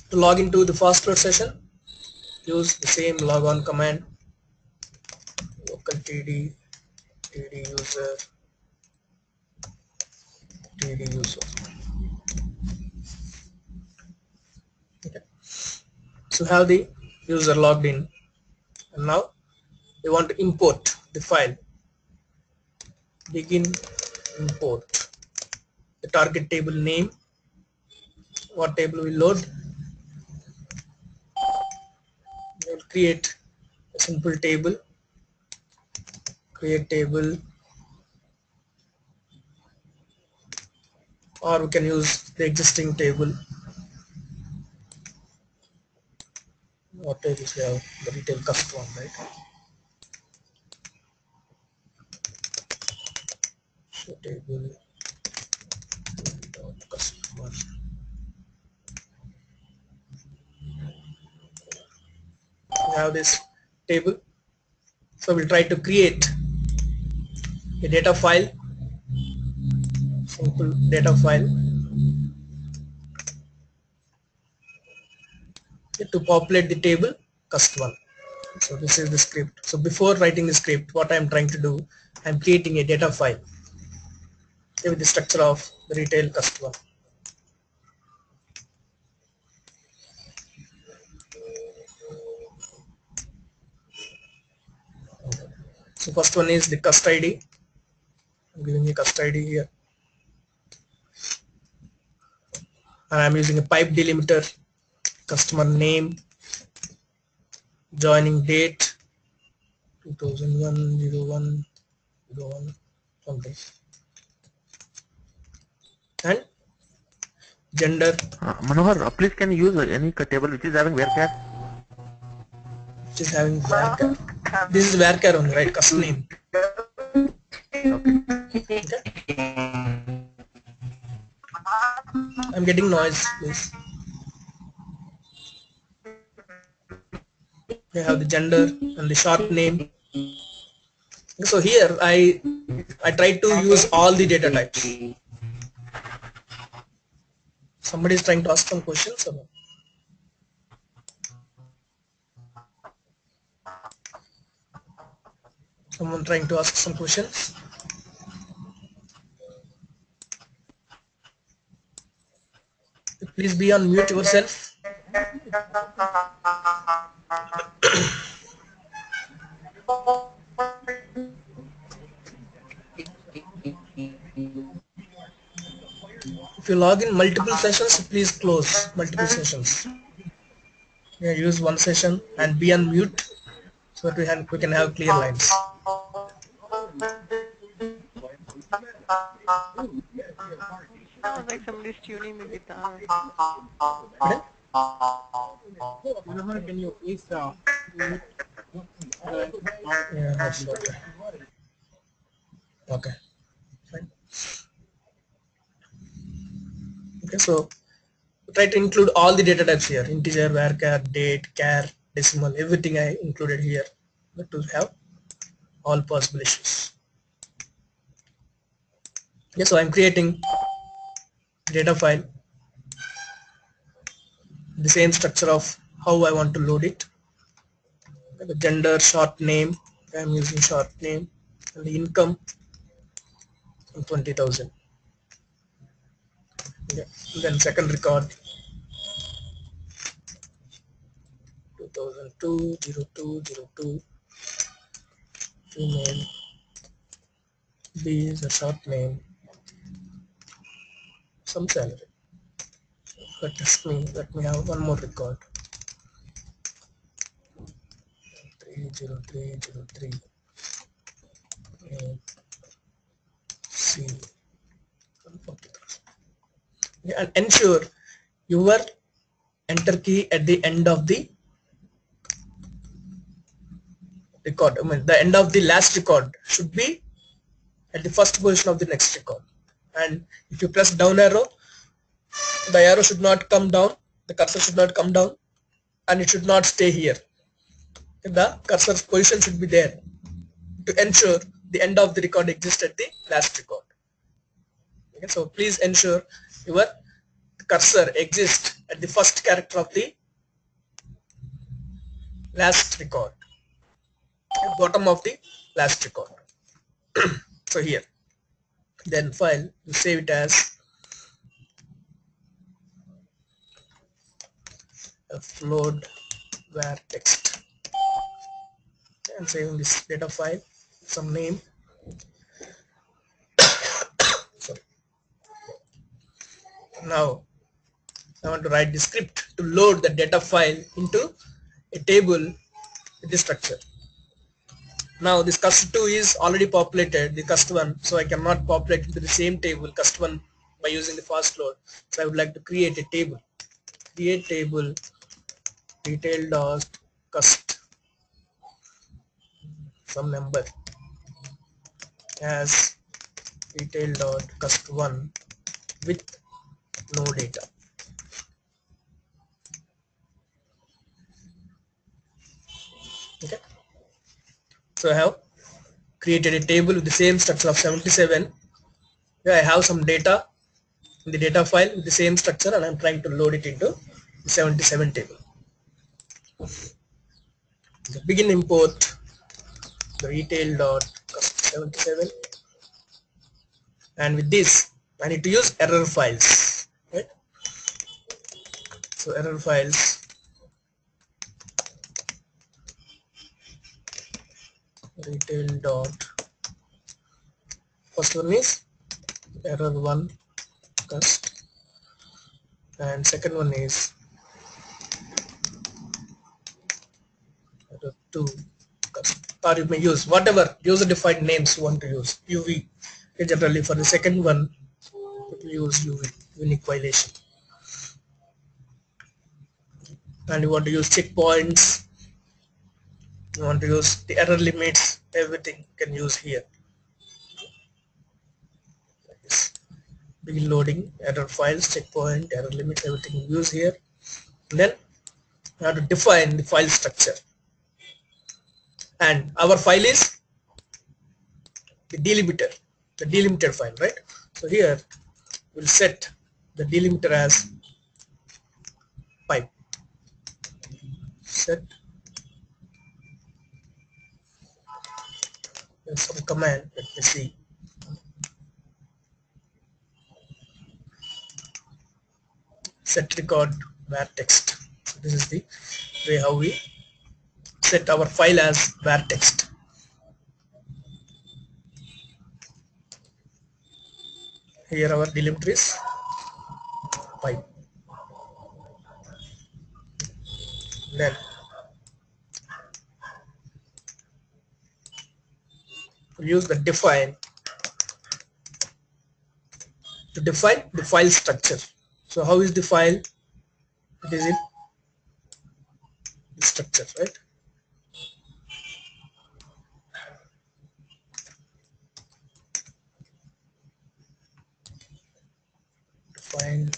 To log into the fast load session, use the same logon command, local td user td user. Okay. So have the user logged in, and now we want to import the file. Begin import the target table name. What table we load? We will create a simple table. Create table, or we can use the existing table. What tables we have? The retail customer, right? So table dot customer. We have this table. So we'll try to create a data file, simple data file, to populate the table customer. So this is the script. So before writing the script, what I'm trying to do, I'm creating a data file with the structure of the retail customer. So first one is the cust ID. I'm giving a cust ID here, and I'm using a pipe delimiter, customer name, joining date 2001 something, and gender. Manohar, please can you use any table which is having varchar? Which is having varchar. This is varchar only, right? Custom name. Okay. I'm getting noise, please. We have the gender and the short name. So here I try to use all the data types. Somebody is trying to ask some questions or no? Someone trying to ask some questions? Please be on mute yourself. If you log in multiple sessions, please close multiple sessions. Yeah, use one session and be on mute so that we can have clear lines. Sounds like somebody's tuning the guitar. Okay? Can you please Yeah, that's okay. Okay, fine. Okay, so try to include all the data types here: integer, varchar, date, char, decimal, everything I included here, but to have all possible issues. Okay, so I'm creating data file, the same structure of how I want to load it. Okay, the gender, short name, I'm using short name, and the income 20,000. Okay, and then second record 2002 02 female. B is a short name, some salary. Let me have one more record. 30303 C 140,000. And ensure your enter key at the end of the record. I mean, the end of the last record should be at the first position of the next record. And if you press down arrow, the arrow should not come down, the cursor should not come down, and it should not stay here. The cursor's position should be there to ensure the end of the record exists at the last record. Okay, so please ensure your cursor exists at the first character of the last record, at bottom of the last record. So here, then file, you save it as a float var text, and saving this data file, some name. Sorry. Now I want to write the script to load the data file into a table with the structure. Now this cust2 is already populated, the cust1, so I cannot populate into the same table cust1 by using the fast load. So I would like to create a table. Create table detail dot cust some number as detail dot cust1 with no data. Okay. So I have created a table with the same structure of 77 where I have some data in the data file with the same structure, and I'm trying to load it into the 77 table. So begin import the retail dot cust 77, and with this I need to use error files, right? So error files, retail dot, first one is error1 cust, and second one is error2 cust, or you may use whatever user defined names you want to use. UV, generally for the second one it will use UV, unique violation, and you want to use checkpoints, you want to use the error limits, everything you can use here. Like this. Begin loading error files, checkpoint, error limits, everything you use here. And then you have to define the file structure, and our file is the delimiter file, right? So here we'll set the delimiter as pipe. Set, there's some command, let me see. Set record var text. So this is the way how we set our file as var text. Here our delimiter is pipe. Then we'll use the define to define the file structure. So how is the file? It is in the structure, right? Define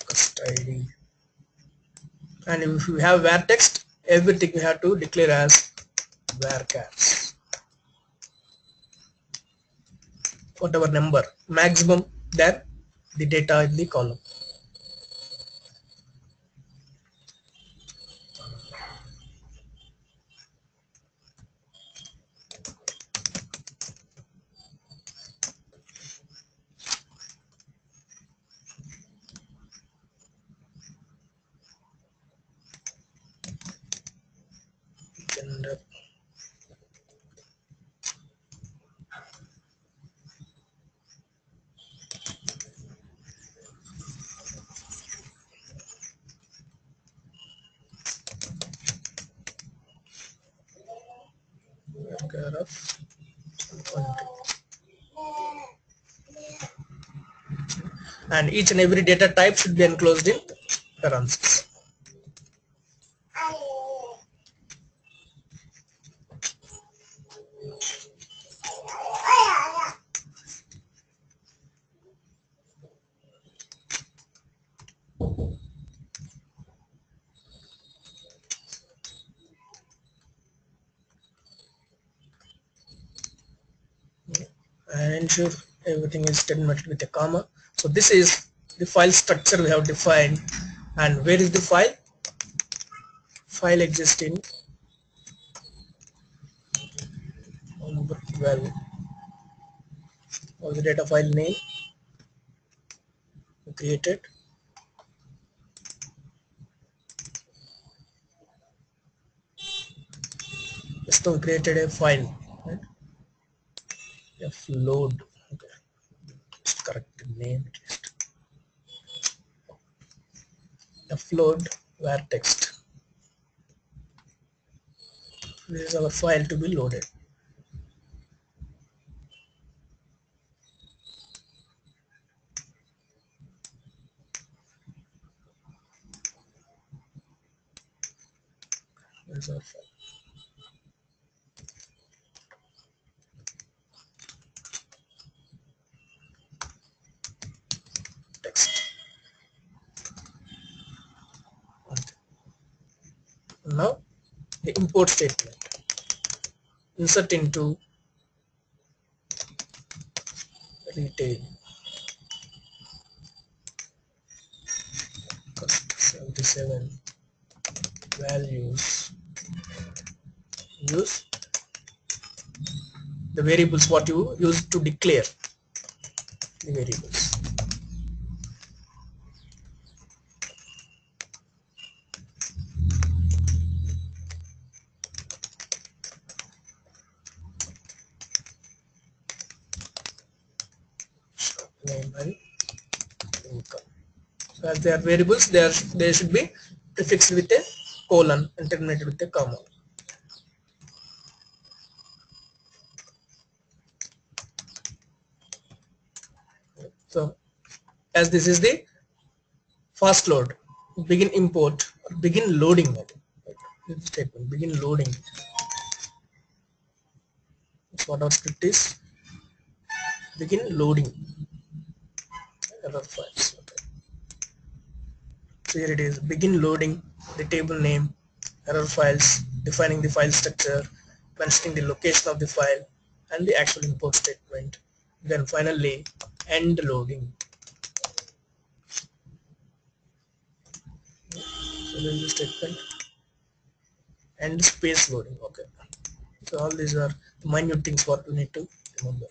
cust id, and if you have var text, everything we have to declare as varchars. Whatever number maximum than the data in the column. Gender, varchar of country, and each and every data type should be enclosed in parentheses. And ensure everything is terminated with a comma. So this is the file structure we have defined And where is the file? File exists in well, all the data file name we created. Just now created a file, right? Flood. Okay, just correct the name at least. Flood where text. This is our file to be loaded. This is our file. Text. Okay. Now the import statement. Insert into retail cost 77 values. Use the variables what you use to declare the variables. Name and income. So as they are variables, they should be prefixed with a colon and terminated with a comma. So as this is the fast load, begin import, begin loading. This statement begin loading. That's what our script is. Begin loading error files. Okay. So here it is, begin loading the table name, error files, defining the file structure, mentioning the location of the file and the actual import statement. Then finally end loading. So this is the statement, end space loading. Okay. So all these are the minute things what we need to remember.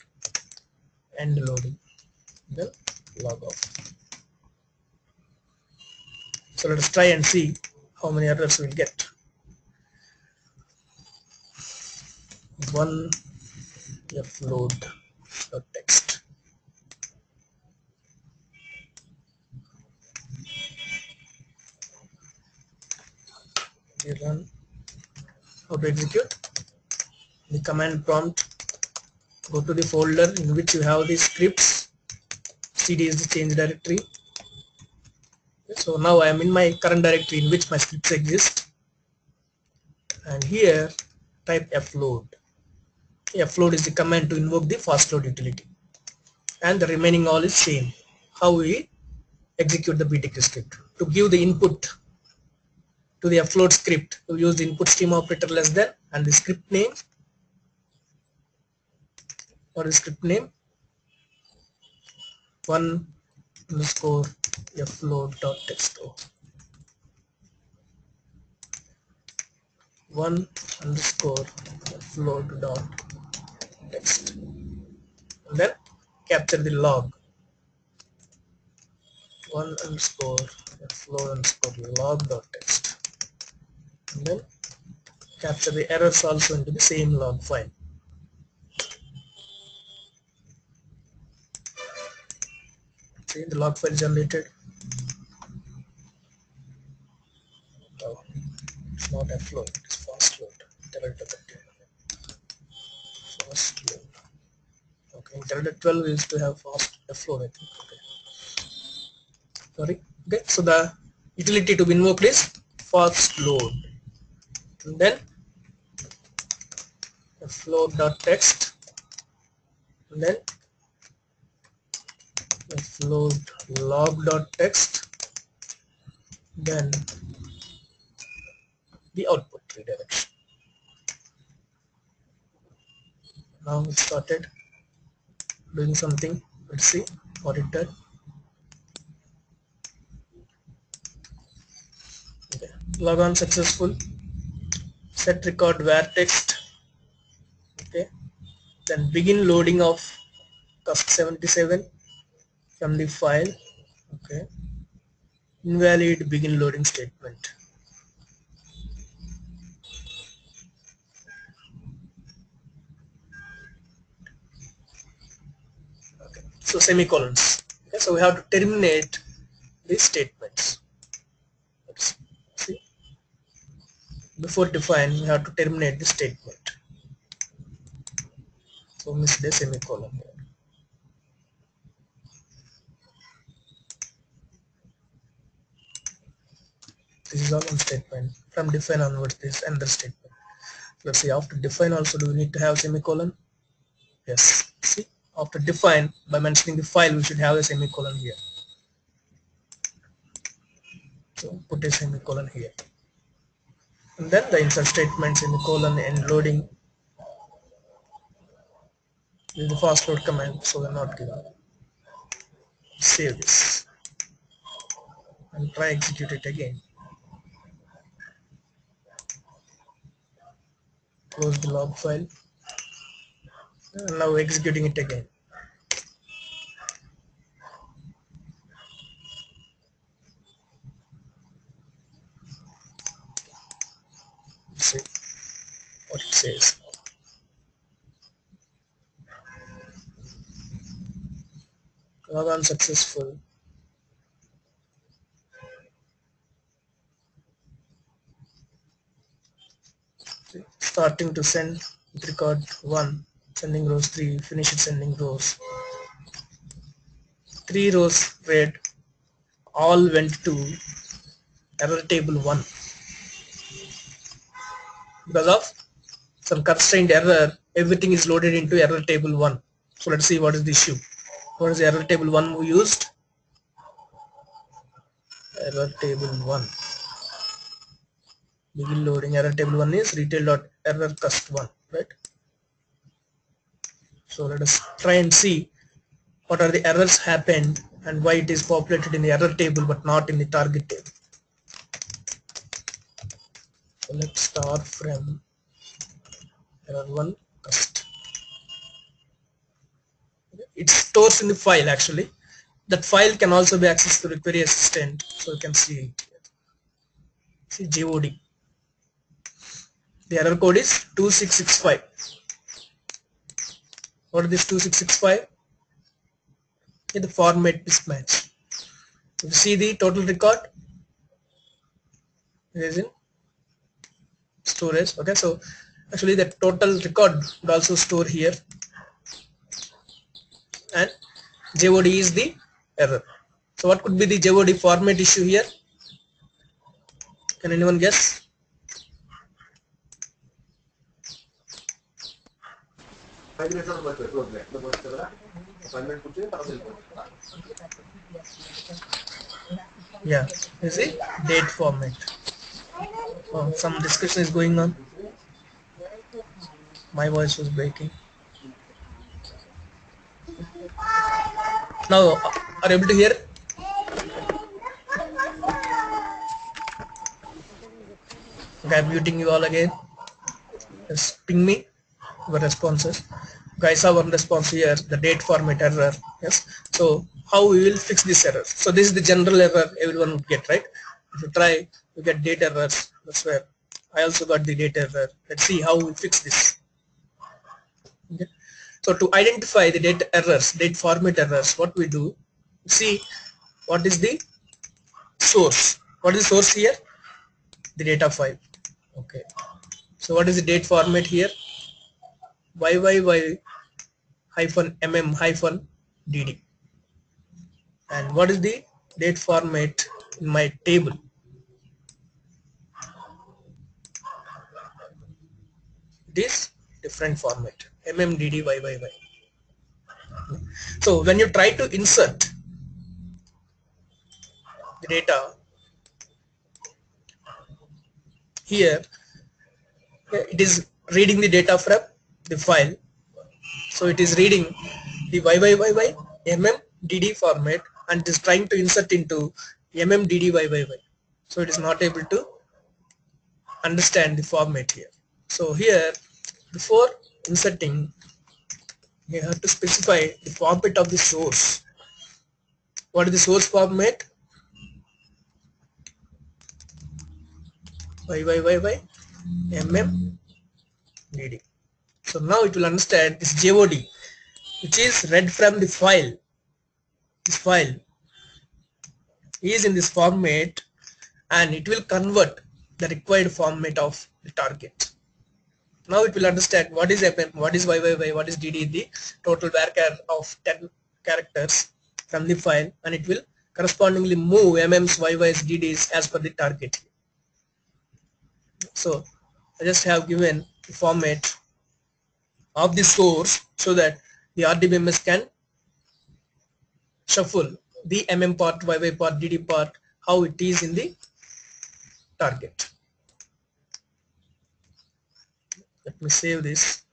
End loading, then log off. So let us try and see how many errors we'll get. One float text. We run. How to execute? The command prompt, go to the folder in which you have the scripts. CD is the change directory. So now I am in my current directory in which my scripts exist, and here type float. Float is the command to invoke the fast load utility, and the remaining all is same. How we execute the BTK script? To give the input to the float script, we use the input stream operator less than and the script name, or the script name 1 underscore float.text. 1 underscore float.text, and then capture the log 1 underscore float underscore log.text, and then capture the errors also into the same log file. See the log file generated. Oh, it's not a float, it's fast load. Fast load. Okay, internet 12 is to have fast float, I think. Okay. Sorry. Okay, so the utility to be invoked is fast load, and then float.text, and then float log.text, then the output redirection. Now it started doing something. Let's see what it did. Logon successful. Set record where text. Okay. Then begin loading of task 77 from the file. Okay. Invalid begin loading statement. Okay. So semicolons. Okay. So we have to terminate these statements. Let's see. Before define, we have to terminate the statement. So miss the semicolon here. This is all one statement. From define onwards, this is another statement. Let's see, after define also do we need to have semicolon? Yes. See, after define, by mentioning the file, we should have a semicolon here. So put a semicolon here. And then the insert statement, semicolon, and loading. This is the fast load command, so we're not given. Save this and try execute it again. Close the log file. And now executing it again. Let's see what it says. Log on successful. See, starting to send with record 1, sending rows 3, finish it sending rows. 3 rows read, all went to error table 1 because of some constrained error. Everything is loaded into error table 1. So let's see what is the issue. What is the error table 1 we used? Error table 1. Begin loading. Error table 1 is retail.error_cust1, right? So let us try and see what are the errors happened and why it is populated in the error table but not in the target table. So let's start from error1 cust. It stores in the file actually. That file can also be accessed through query assistant. So you can see it here. See GOD. The error code is 2665. What is this 2665? The format mismatch. If you see the total record, it is in storage. Okay, so actually the total record would also store here, and JOD is the error. So what could be the JOD format issue here? Can anyone guess? Yeah, you see date format. Oh, some discussion is going on. My voice was breaking. Now, are you able to hear? Okay, I'm muting you all again. Just ping me your responses. Guys have one response here, the date format error. Yes. So how we will fix this error? So this is the general error everyone would get, right? If you try, you get date errors. That's where I also got the date error. Let's see how we fix this. Okay. So to identify the date errors, date format errors, what we do, see what is the source. What is the source here? The data file. Okay. So what is the date format here? YYY-mm-dd. And what is the date format in my table? It is different format, mmddyyy. So when you try to insert the data here, it is reading the data from the file. So it is reading the YYYY mmdd format and is trying to insert into mmddyyy. So it is not able to understand the format here. So here, before inserting, you have to specify the format of the source. What is the source format? MMDD. So now it will understand this JOD, which is read from the file. This file is in this format, and it will convert the required format of the target. Now it will understand what is MM, what is YYY, what is DD, the total varchar of 10 characters from the file, and it will correspondingly move MMs, YYs, DDs as per the target. So I just have given the format of the source so that the RDBMS can shuffle the MM part, YY part, DD part, how it is in the target. Let me save this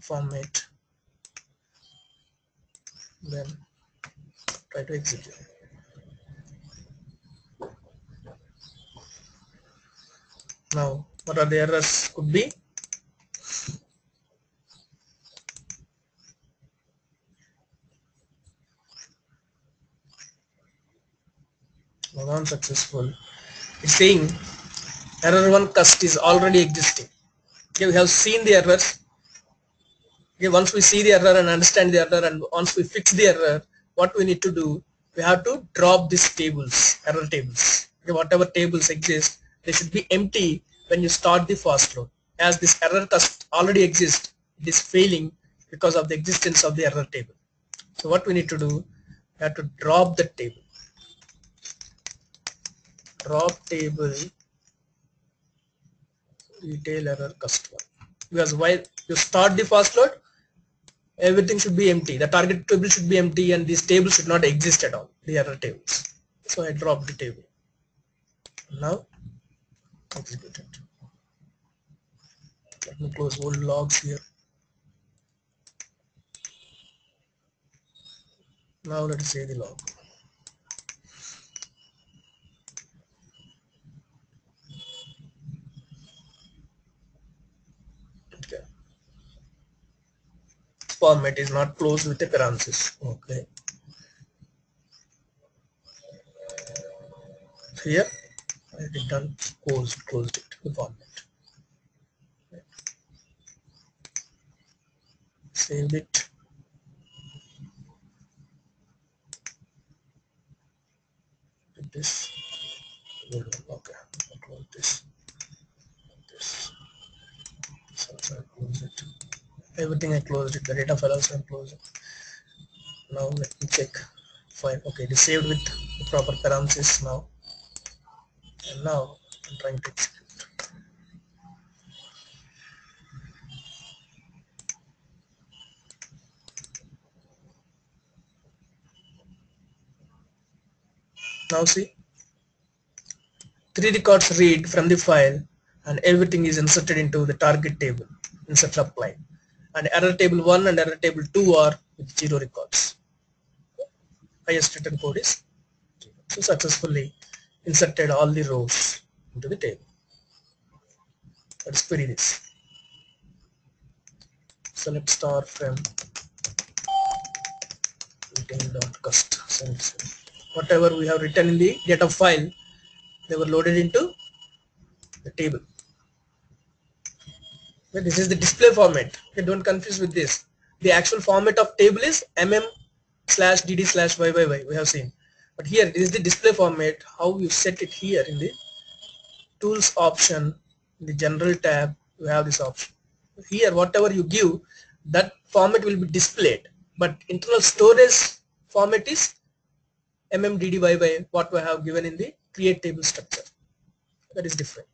format, then try to execute. Now what are the errors could be? Non-successful. It's saying error 1 cust is already existing. Okay, we have seen the errors. Okay, once we see the error and understand the error, and once we fix the error, what we need to do, we have to drop these tables, error tables. Okay, whatever tables exist, they should be empty when you start the fast load. As this error cust already exists, it is failing because of the existence of the error table. So what we need to do, we have to drop the table. Drop table detail error cust 1. Because while you start the fast load, everything should be empty. The target table should be empty, and these tables should not exist at all, the error tables. So I drop the table. Now execute it. Let me close all logs here. Now let us say the log. Okay. Format is not closed with a parenthesis. Okay. So here I did done closed it, the format. Saved it. Did this. Okay. Close this. This. So I close it. Everything I closed it. The data file also I closed it. Now let me check. Fine. Okay, it is saved with the proper parenthesis now. And now I'm trying to execute. Now see, 3 records read from the file, and everything is inserted into the target table. Insert apply. And error table 1 and error table 2 are with 0 records. Highest written code is 0. So successfully inserted all the rows into the table. Let's query this. Select star from contain.cust. Whatever we have written in the data file, they were loaded into the table. Okay, this is the display format. Okay, don't confuse with this. The actual format of table is mm/dd/yyyy. We have seen, but here this is the display format. How you set it here in the tools option, in the general tab, you have this option. Here, whatever you give, that format will be displayed. But internal storage format is mmddyy, what we have given in the create table structure. That is different.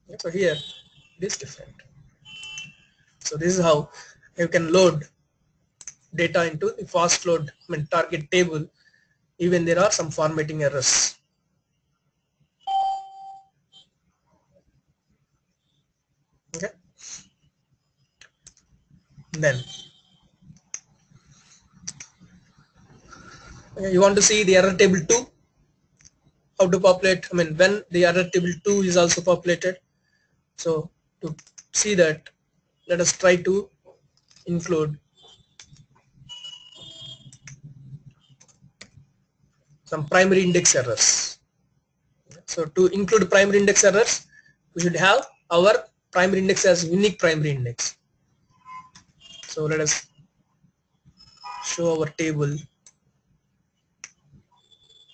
Okay, so here it is different. So this is how you can load data into the fast load target table, even there are some formatting errors. Okay. Then you want to see the error table 2, how to populate. When the error table 2 is also populated, So to see that, let us try to include some primary index errors. So to include primary index errors, we should have our primary index as unique primary index. So let us show our table.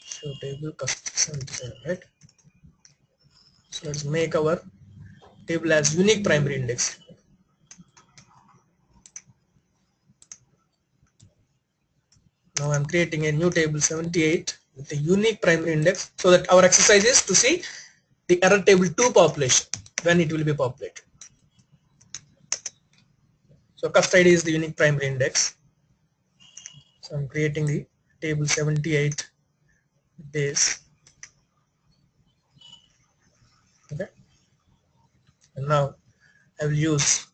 Show table custom 77, right? So let's make our table as unique primary index. Now I'm creating a new table 78 with a unique primary index, so that our exercise is to see the error table 2 population when it will be populated. So cust ID is the unique primary index. So I'm creating the table 78 with this. Okay. And now I will use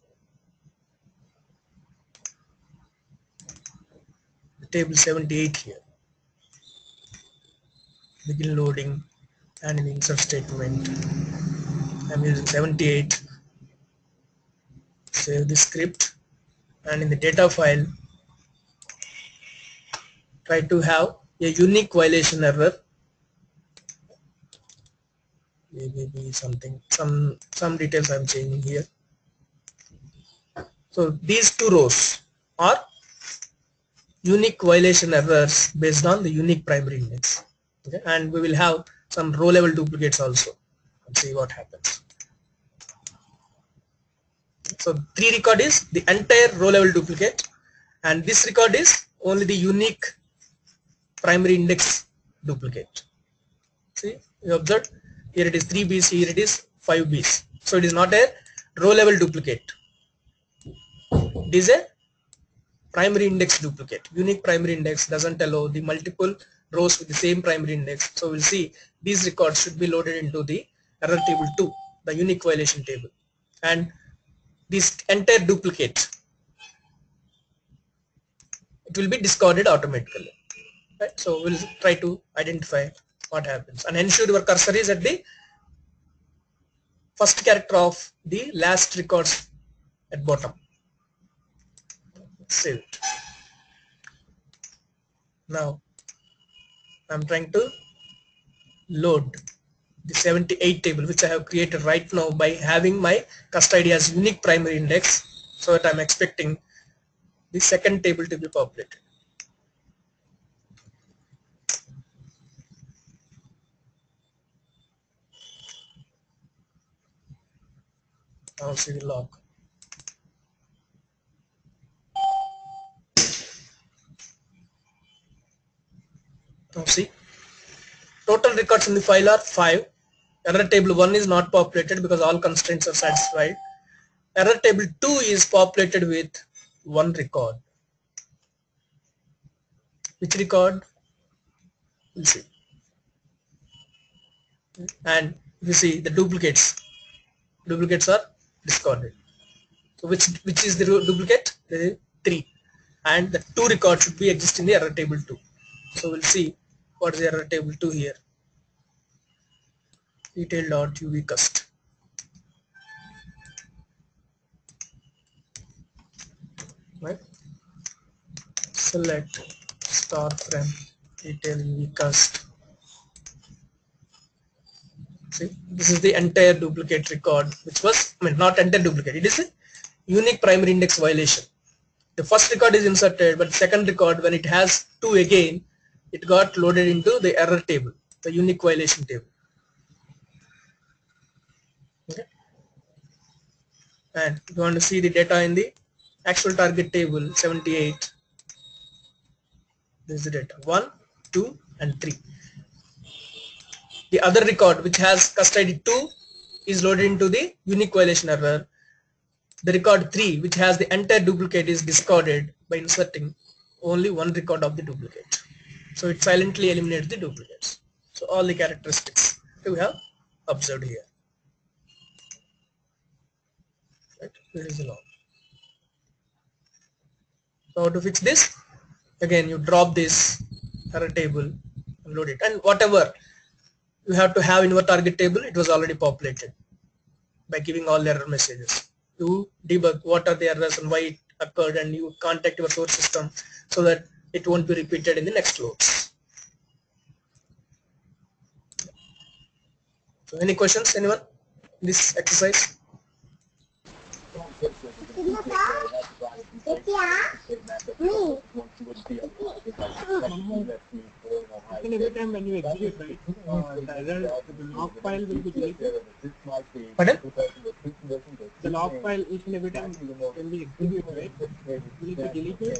the table 78 here. Begin loading, and in the insert statement I'm using 78. Save the script, and in the data file try to have a unique violation error. Maybe some details I'm changing here. So these two rows are unique violation errors based on the unique primary index. Okay, and we will have some row level duplicates also. Let's see what happens. So 3 record is the entire row level duplicate, and this record is only the unique primary index duplicate. See, you observed here it is 3 Bs, here it is 5 Bs. So it is not a row level duplicate. It is a primary index duplicate. Unique primary index doesn't allow the multiple rows with the same primary index. So we'll see these records should be loaded into the error table 2, the unique violation table, and this entire duplicate, it will be discarded automatically. Right? So we'll try to identify what happens, and ensure your cursor is at the first character of the last records at bottom. Save it. Now I'm trying to load the 78 table which I have created right now by having my cust ID as unique primary index, so that I'm expecting the second table to be populated. Now see the log. Now see, total records in the file are 5. Error table 1 is not populated because all constraints are satisfied. Error table 2 is populated with 1 record. Which record? We'll see. And if you see the duplicates are discarded. So which is the duplicate? There is 3, and the 2 record should be exist in the error table 2. So we'll see what is the error table 2 here. Detail.uv cust. Right. Select star frame detail uv cust. See, this is the entire duplicate record, which was, not entire duplicate, it is a unique primary index violation. The first record is inserted, but second record, when it has 2 again, it got loaded into the error table, the unique violation table. Okay. And if you want to see the data in the actual target table 78, this is the data 1, 2 and 3. The other record which has cust ID 2 is loaded into the unique violation error. The record 3 which has the entire duplicate is discarded by inserting only 1 record of the duplicate. So it silently eliminates the duplicates. So all the characteristics we have observed here. Right? Here is the log. So how to fix this? Again, you drop this error table and load it, and whatever you have to have in your target table, it was already populated. by giving all error messages. You debug what are the errors and why it occurred, and you contact your source system so that it won't be repeated in the next loads. So any questions, anyone? This exercise? And every time when you execute, right, the error, the log file will be deleted. Pardon? The log file each and every time when we execute, right, will it be deleted?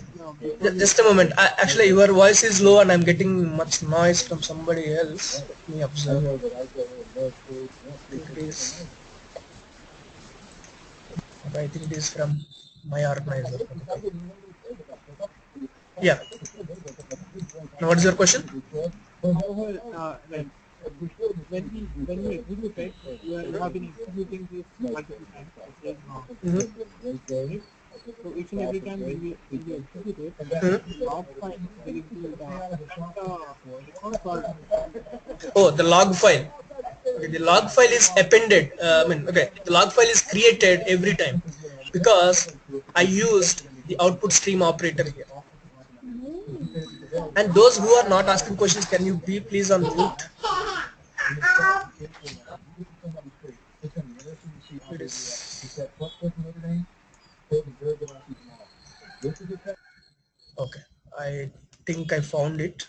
Just a moment. Actually, your voice is low and I'm getting much noise from somebody else. Let me observe. I think it is from my organizer. Yeah. Now, what is your question? Like when you execute, right, you have been executing this multiple times. It says right? So each and every time when we execute it, the log file there is the record called. Oh, the log file. Okay, the log file is appended. The log file is created every time because I used the output stream operator here. And those who are not asking questions, can you be please on mute? It is okay. I think I found it.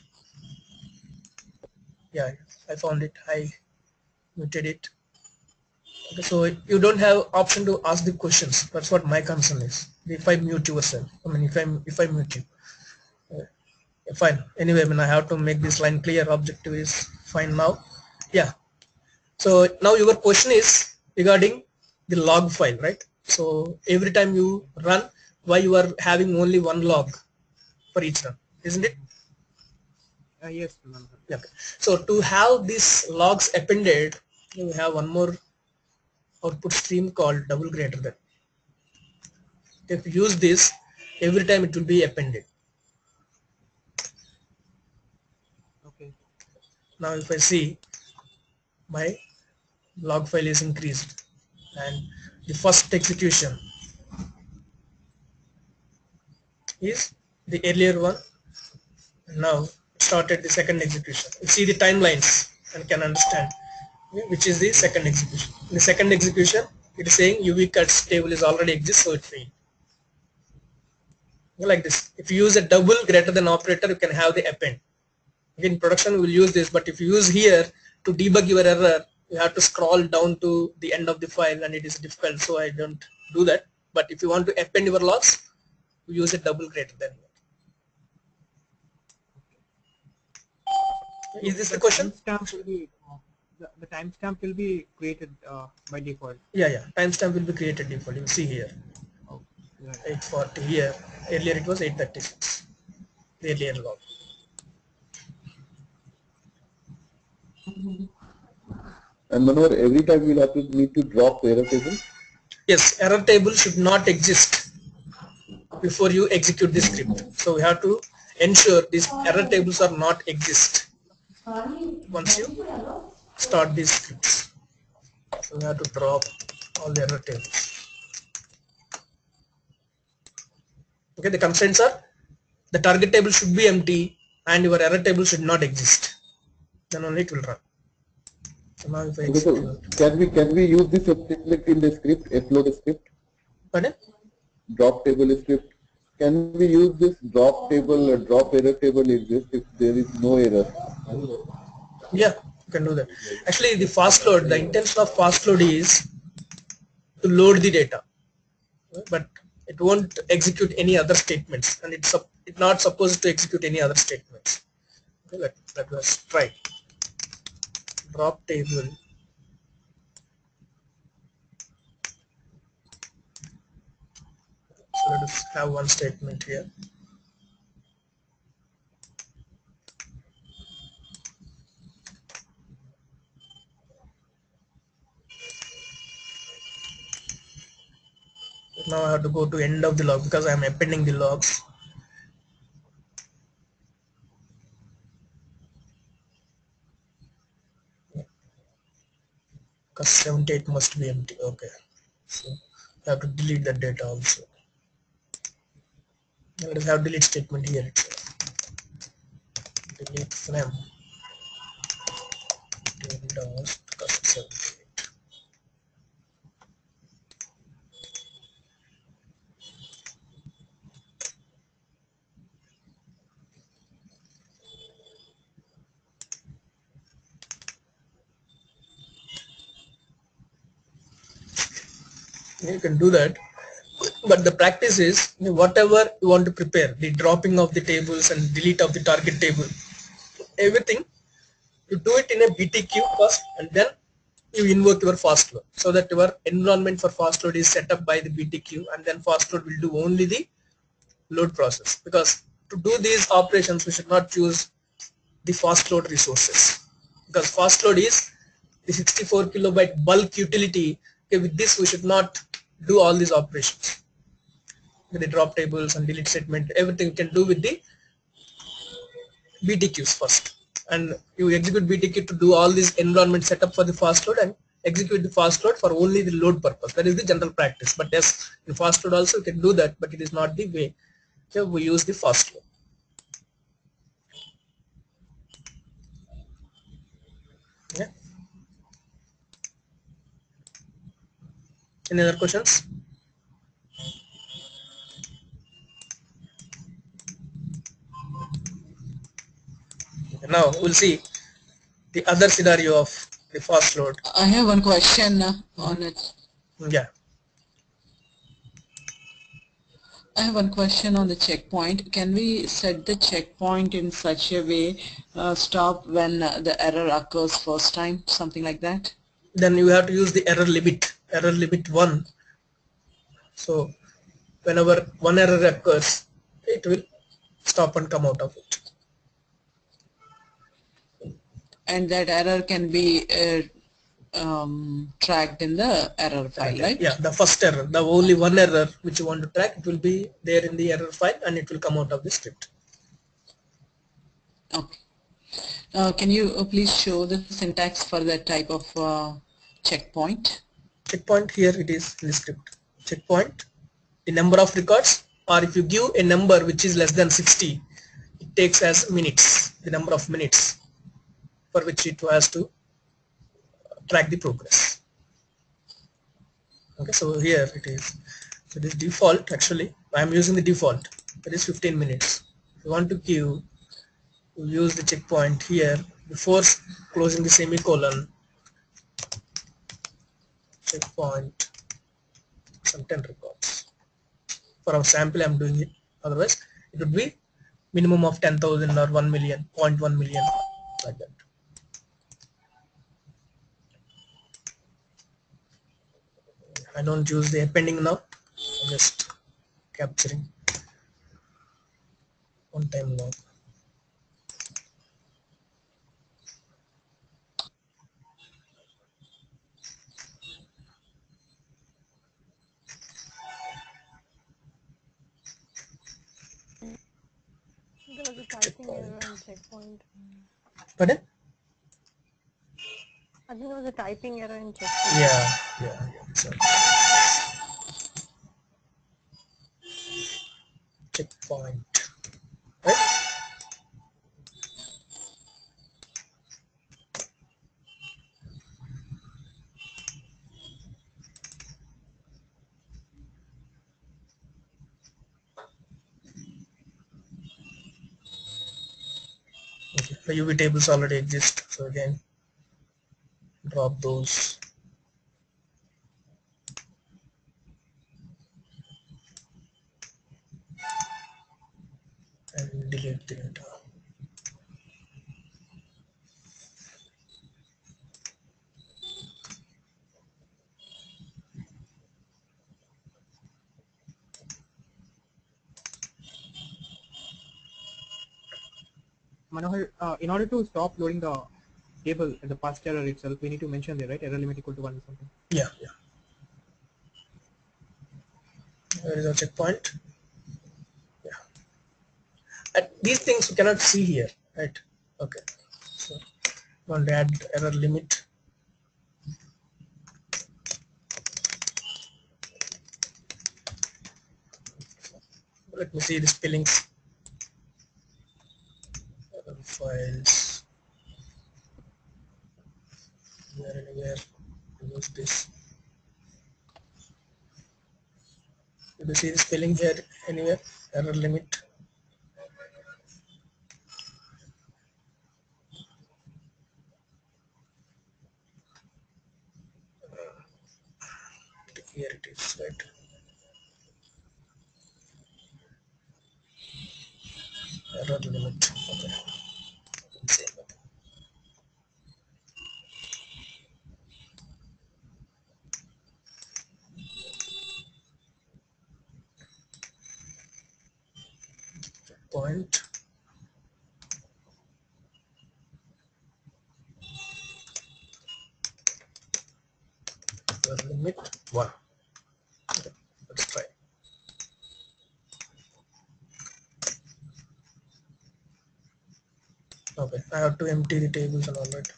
Yeah, I found it. I muted it. Okay, so you don't have option to ask the questions. That's what my concern is. If I mute yourself, if I mute you, fine. Anyway, I have to make this line clear. Objective is fine now. Yeah. So now your question is regarding the log file, right? So every time you run, why you are having only one log for each run, isn't it? Yes. Yeah. Okay. So to have these logs appended, we have one more output stream called double greater than. If you use this, every time it will be appended. Okay. Now if I see my log file is increased and the first execution is the earlier one, now started the second execution. You see the timelines and can understand which is the second execution. In the second execution, it is saying UV cuts table is already exists, so it failed. Like this. If you use a double greater than operator, you can have the append. In production, we will use this, but if you use here to debug your error, you have to scroll down to the end of the file, and it is difficult, so I don't do that. But if you want to append your logs, you use a double greater than. Is this the question? Timestamp will be the timestamp will be created by default. Yeah. Timestamp will be created default. You see here, Oh, right. 840 here. Earlier it was 836. The earlier log. And Manohar, every time we'll have to need to drop the error table? Yes, error table should not exist before you execute the script. So we have to ensure these error tables are not exist once you start these scripts. So we have to drop all the error tables. Okay, the constraints are the target table should be empty and your error table should not exist. Then only it will run. So now if I Okay, so can we use this technique in the script, float script? Pardon? Drop table script. Can we use this drop table, drop error table exist if there is no error? Yeah, you can do that. Actually, the fast load, the intention of fast load is to load the data, but it won't execute any other statements, and it's not supposed to execute any other statements. Okay, let us try. Drop table. So let us have one statement here. Now I have to go to end of the log because I am appending the logs. because 78 must be empty. Okay, so I have to delete that data also. Let us have delete statement here. It's delete from Windows because 78. You can do that, but the practice is whatever you want to prepare, the dropping of the tables and delete of the target table, everything you do it in a BTQ first, and then you invoke your fast load, so that your environment for fast load is set up by the BTQ, and then fast load will do only the load process. Because to do these operations we should not choose the fast load resources, because fast load is the 64 kilobyte bulk utility. Okay, with this we should not do all these operations with the drop tables and delete statement. Everything you can do with the BTQs first, and you execute BTQ to do all this environment setup for the fast load, and execute the fast load for only the load purpose. That is the general practice. But yes, in fast load also you can do that, but it is not the way. So we use the fast load. Yeah. Any other questions? Okay, now we'll see the other scenario of the fast load. I have one question on it. Yeah. I have one question on the checkpoint. Can we set the checkpoint in such a way, stop when the error occurs first time, something like that? Then you have to use the error limit 1. So whenever one error occurs, it will stop and come out of it. And that error can be tracked in the error file, right? Yeah, the first error, the only one error which you want to track, it will be there in the error file and it will come out of the script. Okay. Can you please show the syntax for that type of checkpoint? Checkpoint, here it is in the script. Checkpoint, the number of records, or if you give a number which is less than 60, it takes as minutes, the number of minutes for which it has to track the progress. Okay, so here it is. So this default, actually I am using the default, that is 15 minutes. If you want to queue, you use the checkpoint here before closing the semicolon. Checkpoint some 10 records. For our sample I am doing it, otherwise it would be minimum of 10,000 or 1 million, 0.1 million, like that. I don't use the appending now, I'm just capturing one time log. There was a typing error in checkpoint. Pardon? I think there was a typing error in checkpoint. Yeah. So checkpoint, right? Okay. The UV tables already exist, so again drop those and delete the data. Manohar, in order to stop loading the table at the past error itself, we need to mention there, right? Error limit equal to 1 or something. Yeah. Where is our checkpoint? Yeah. And these things you cannot see here, right? Okay. So want to add error limit. Let me see the spellings. Files. Anywhere. Use this. Did you see the spelling here anywhere? Error limit. Here it is, right? Error limit. Okay. Same. Point. Error limit 1. Okay. Let's try. Okay. I have to empty the tables and all that.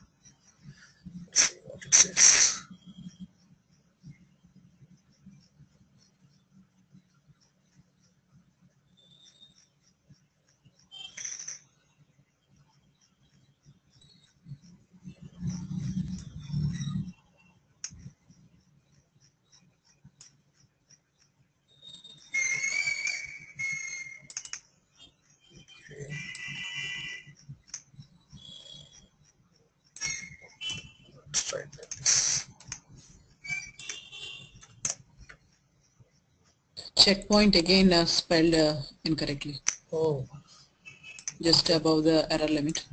Let's see what it says. Let's try it like this. Checkpoint again spelled incorrectly, Oh, just above the error limit.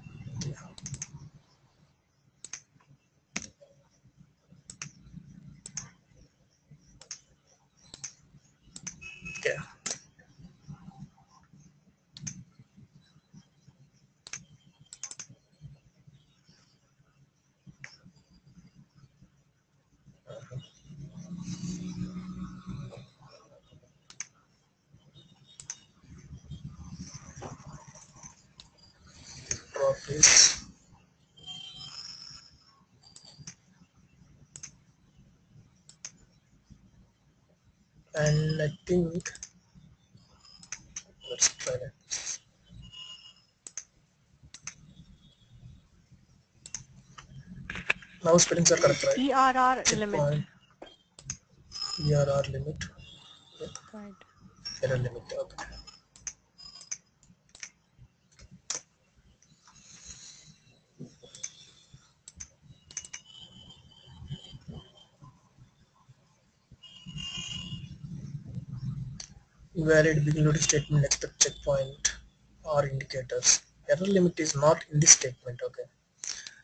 okay. Drop this. And I think let's try that. Now spellings are correct, right? ERR limit. Checkpoint. ERR limit. Right. Error limit. Okay. Invalid begin loading statement, expect checkpoint or indicators. Error limit is not in this statement. Okay.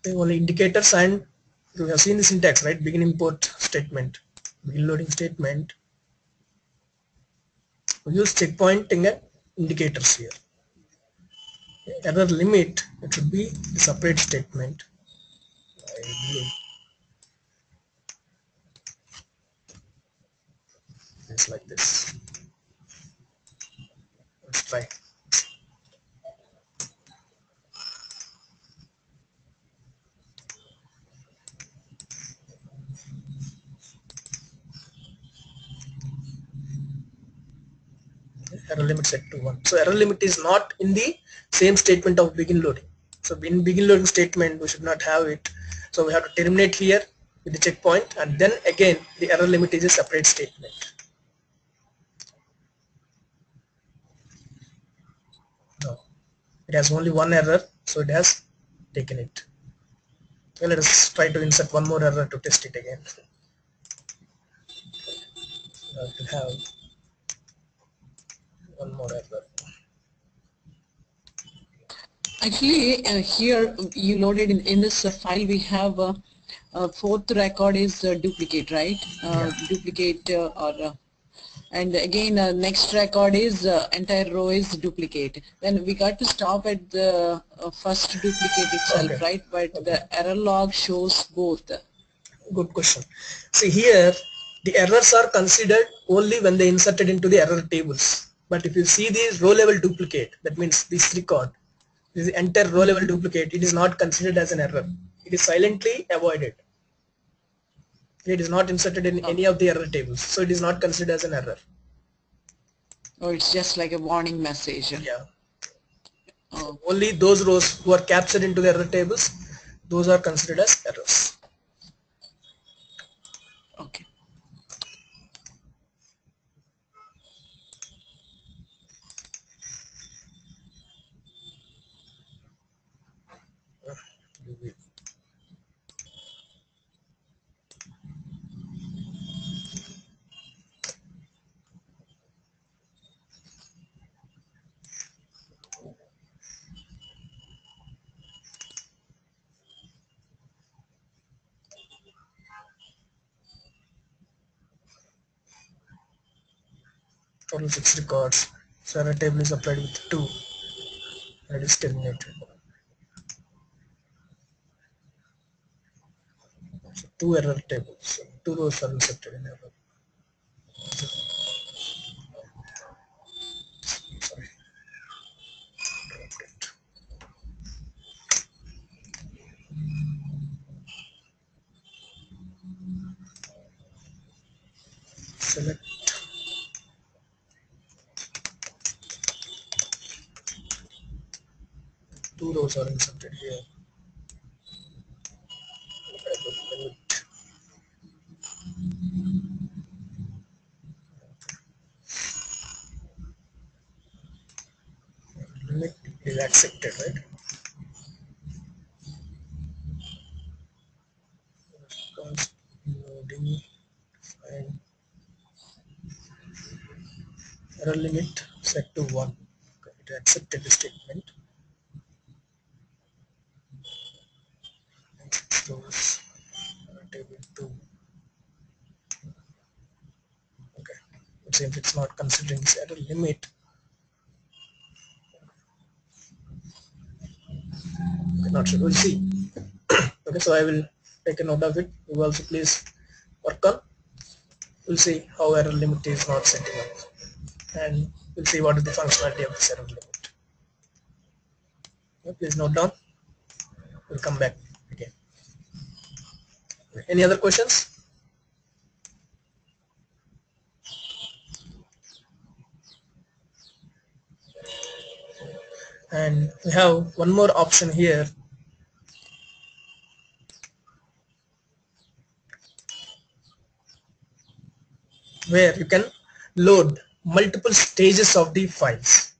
The only indicators, and you have seen the syntax, right? Begin import statement, begin loading statement. We use checkpoint and indicators here. Error limit, it should be a separate statement. I believe it's like this. Let's try. Error limit set to 1. So error limit is not in the same statement of begin loading. So in begin loading statement we should not have it. So we have to terminate here with the checkpoint, and then again the error limit is a separate statement. No, it has only one error, so it has taken it. Okay, let us try to insert one more error to test it again. To have one more error. Actually, here you loaded in this file we have fourth record is duplicate, right? Duplicate and again next record is entire row is duplicate. Then we got to stop at the first duplicate itself, Okay. right? But the error log shows both. Good question. See here, the errors are considered only when they inserted into the error tables. But if you see the row level duplicate, that means this record, this entire row level duplicate, it is not considered as an error. It is silently avoided. It is not inserted in any of the error tables, so it is not considered as an error. Or it's just like a warning message. Yeah. Oh, Only those rows who are captured into the error tables, those are considered as errors. okay. Total 6 records. So error table is applied with 2 and it is terminated. So 2 error tables. So 2 rows are inserted in error. Sorry. Select 2 rows are inserted here. Limit limit is accepted, right? Response loading and error limit set to 1. Okay, it accepted the statement. And 6 rows table 2. Okay, it seems it's not considering this error limit. Okay, not sure. We'll see. Okay, so I will take a note of it. You also please work on. We'll see how error limit is not setting up, and we'll see what is the functionality of this error limit. Okay, please note down. We'll come back again. Any other questions? And we have one more option here where you can load multiple stages of the files.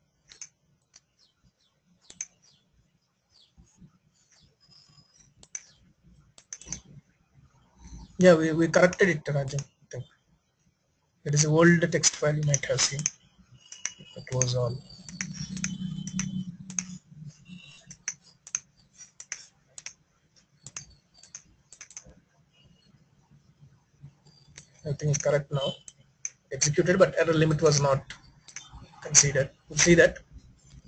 Yeah, we corrected it, Rajan. I think it is an old text file you might have seen. It was all. I think it's correct now. Executed, but error limit was not considered. You see that?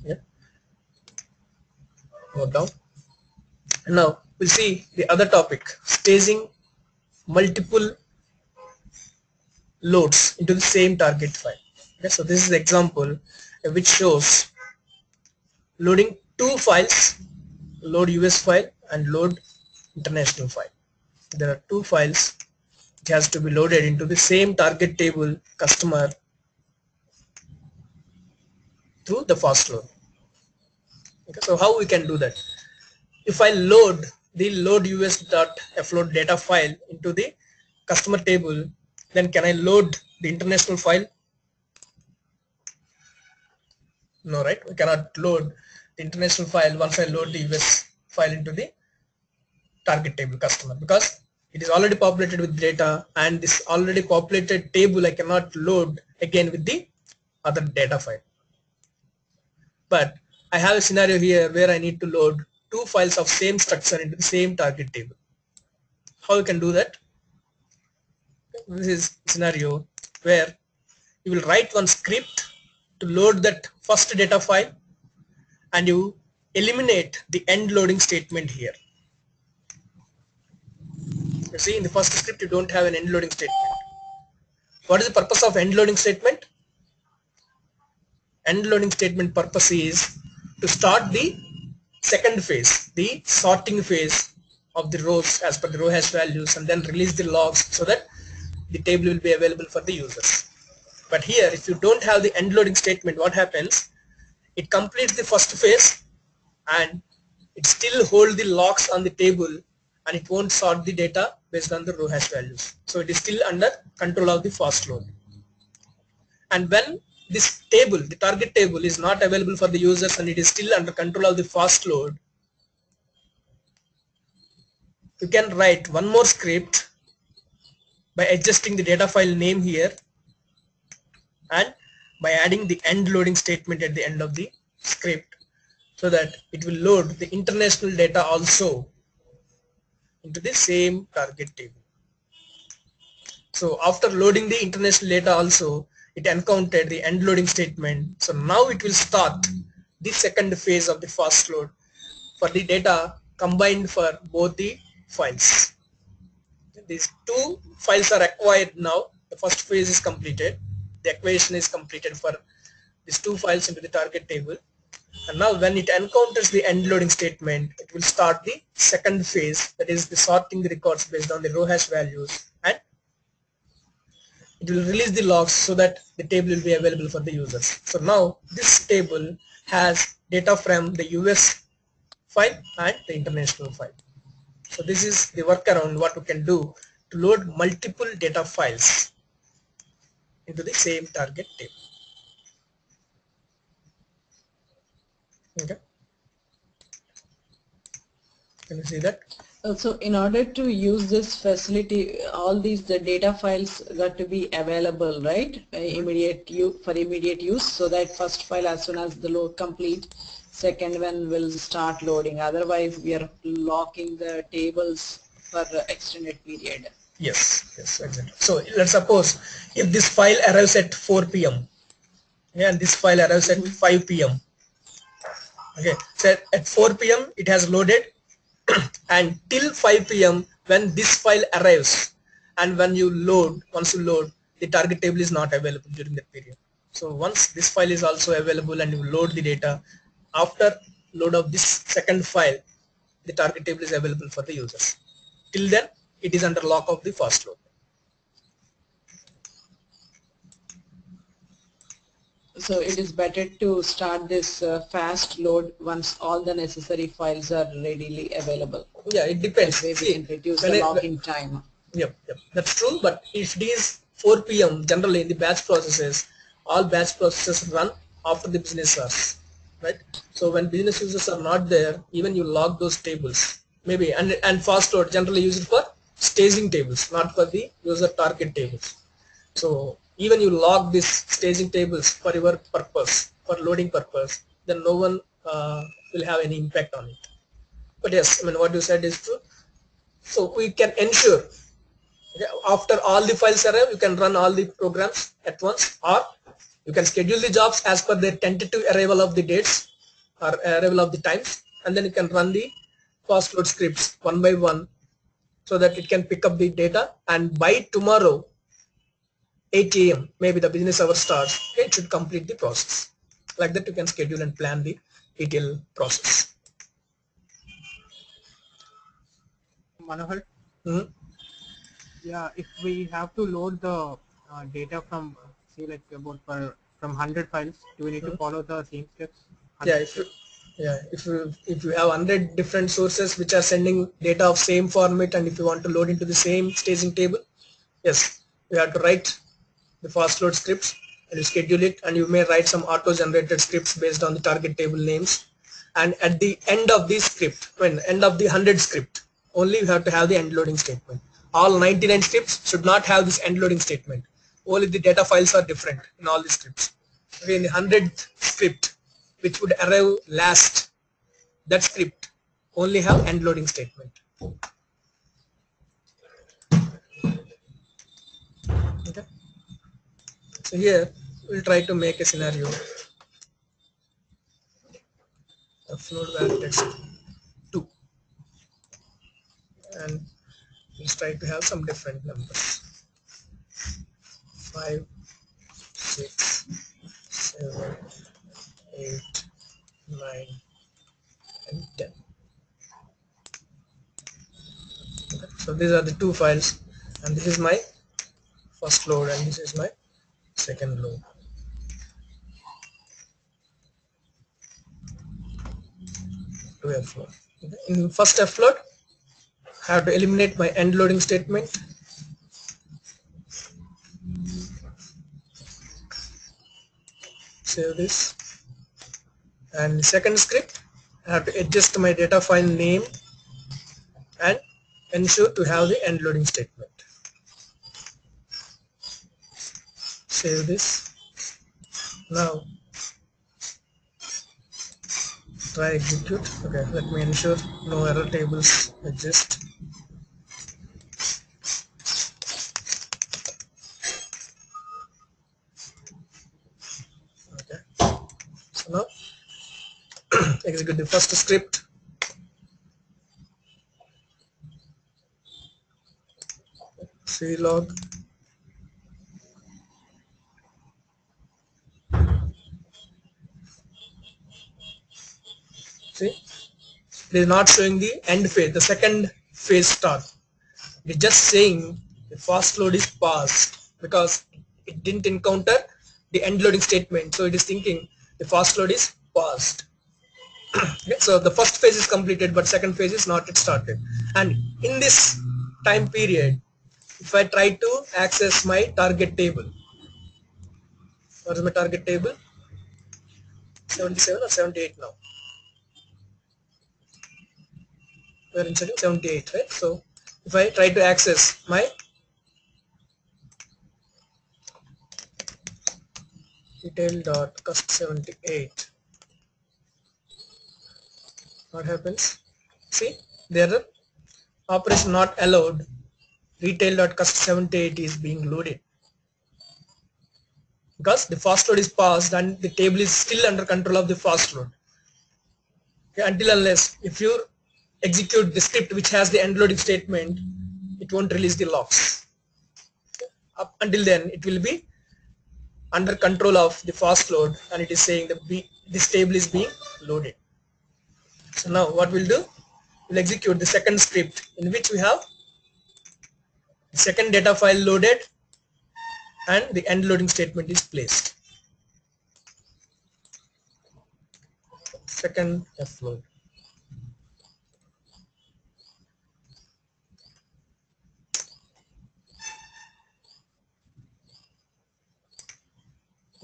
Yeah. Note down. And now we'll see the other topic: staging multiple loads into the same target file. Okay, so this is the example which shows loading two files, load US file and load international file. There are two files which has to be loaded into the same target table customer through the fast load. Okay, so how we can do that? If I load the load us.float data file into the customer table, then can I load the international file? No, right? We cannot load the international file once I load the US file into the target table customer, because it is already populated with data, and this already populated table I cannot load again with the other data file. But I have a scenario here where I need to load two files of same structure into the same target table. How you can do that? This is scenario where you will write one script to load that first data file, and you eliminate the end loading statement here. You see, in the first script you don't have an end loading statement. What is the purpose of end loading statement? End loading statement purpose is to start the second phase, the sorting phase of the rows as per the row hash values, and then release the logs so that the table will be available for the users. But here, if you don't have the end loading statement, what happens? It completes the first phase and it still hold the locks on the table, and it won't sort the data based on the row hash values. So it is still under control of the fast load. And when this table, the target table, is not available for the users and it is still under control of the fast load, you can write one more script by adjusting the data file name here and by adding the end loading statement at the end of the script, so that it will load the international data also into the same target table. So after loading the international data also, it encountered the end loading statement. So now it will start the second phase of the fast load for the data combined for both the files. These two files are acquired now. The first phase is completed. The acquisition is completed for these two files into the target table. And now when it encounters the end loading statement, it will start the second phase, that is the sorting the records based on the row hash values, and it will release the logs so that the table will be available for the users. So now this table has data from the US file and the international file. So this is the workaround what we can do to load multiple data files into the same target table. Okay, can you see that? So in order to use this facility, all these the data files got to be available, right? For immediate use, so that first file, as soon as the load complete, second one will start loading. Otherwise, we are locking the tables for extended period. Yes, yes, exactly. So let's suppose if this file arrives at 4 p.m. yeah, and this file arrives at 5 p.m. Okay, so at 4 p.m. it has loaded and till 5 p.m. when this file arrives, and when you load, once you load, the target table is not available during that period. So once this file is also available and you load the data, after load of this second file, the target table is available for the users. Till then it is under lock of the fast load. So it is better to start this fast load once all the necessary files are readily available. Yeah, it depends. That way we can reduce the login time. Yep, that's true. But if it is 4 p.m. generally in the batch processes, all batch processes run after the business hours, right? So when business users are not there, even you log those tables, maybe, and fast load generally use it for staging tables, not for the user target tables. So even you log these staging tables for your purpose, for loading purpose, then no one will have any impact on it. But yes, I mean what you said is true. So we can ensure after all the files arrive, you can run all the programs at once, or you can schedule the jobs as per their tentative arrival of the dates or arrival of the times, and then you can run the fast load scripts one by one so that it can pick up the data, and by tomorrow 8 a.m. maybe the business hour starts, okay, it should complete the process. Like that you can schedule and plan the ETL process. Manohar? Mm-hmm. Yeah, if we have to load the data from, say, like about from 100 files, do we need to follow the same steps? Yeah, if you have 100 different sources which are sending data of same format, and if you want to load into the same staging table, yes, you have to write the fast load scripts and you schedule it, and you may write some auto generated scripts based on the target table names, and at the end of the script, when end of the 100 script, only you have to have the end loading statement. All 99 scripts should not have this end loading statement. Only the data files are different in all the scripts. Okay, in the 100th script which would arrive last, that script only have end loading statement. Okay, so here we'll try to make a scenario of float text 2, and we'll try to have some different numbers, 5, 6, 7, 8, 9, and 10. Okay. So these are the two files, and this is my first load and this is my second load. To float. Okay. In first float, I have to eliminate my end loading statement. Save this. And the second script, I have to adjust my data file name and ensure to have the end loading statement. Save this. Now try execute. Okay, let me ensure no error tables exist. Okay, so now execute the first script. Clog. See, it is not showing the end phase, the second phase start. It is just saying the fast load is passed because it didn't encounter the end loading statement. So it is thinking the fast load is passed. Okay, so the first phase is completed, but second phase is not yet started. And in this time period, if I try to access my target table, what is my target table? 77 or 78 now. We are inserting 78, right? So if I try to access my detail.cust78, what happens? See, there are operation not allowed. Retail.cust78 is being loaded because the fast load is passed and the table is still under control of the fast load. Okay, until unless if you execute the script which has the end loading statement, it won't release the locks. Up until then, it will be under control of the fast load, and it is saying that this table is being loaded. So now what we'll do, we'll execute the second script in which we have the second data file loaded and the end loading statement is placed. Second float.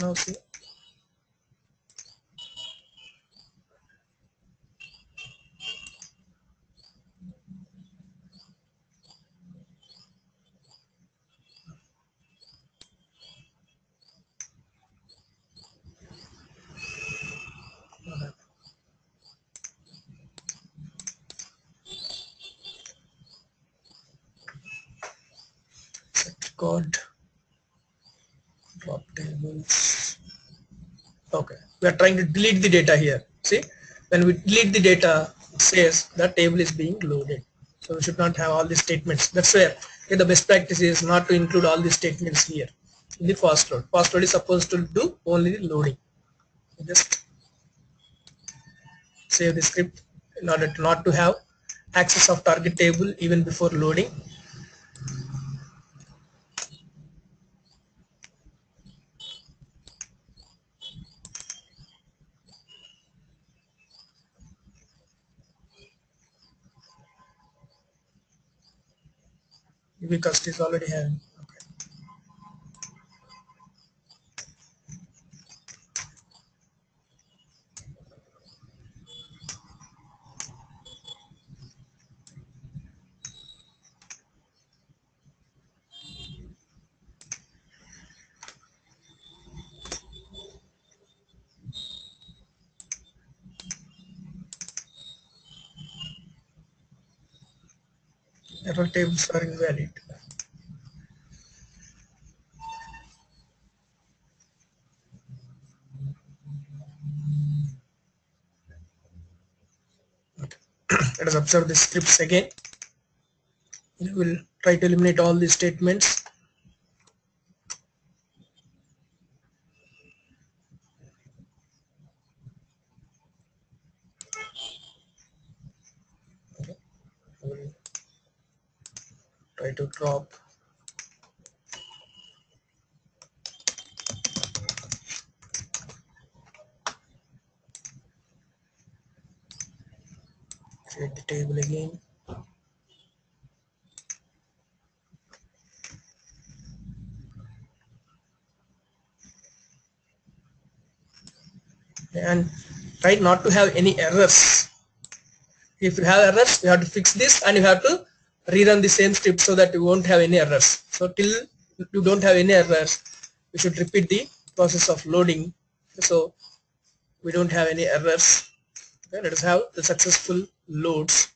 Now see, set record, drop tables. Okay, we are trying to delete the data here. See, when we delete the data, it says the table is being loaded. So we should not have all these statements. That's where the best practice is not to include all these statements here in the fast load. Fast load is supposed to do only the loading. Just save the script in order to not to have access of target table even before loading. Because it is already having. Okay. Error tables are invalid. Okay. Let us observe the scripts again. We will try to eliminate all these statements. Okay. We will try to drop table again. And try not to have any errors. If you have errors, you have to fix this and you have to rerun the same script so that you won't have any errors. So till you don't have any errors, you should repeat the process of loading so we don't have any errors. Okay, let us have the successful loads.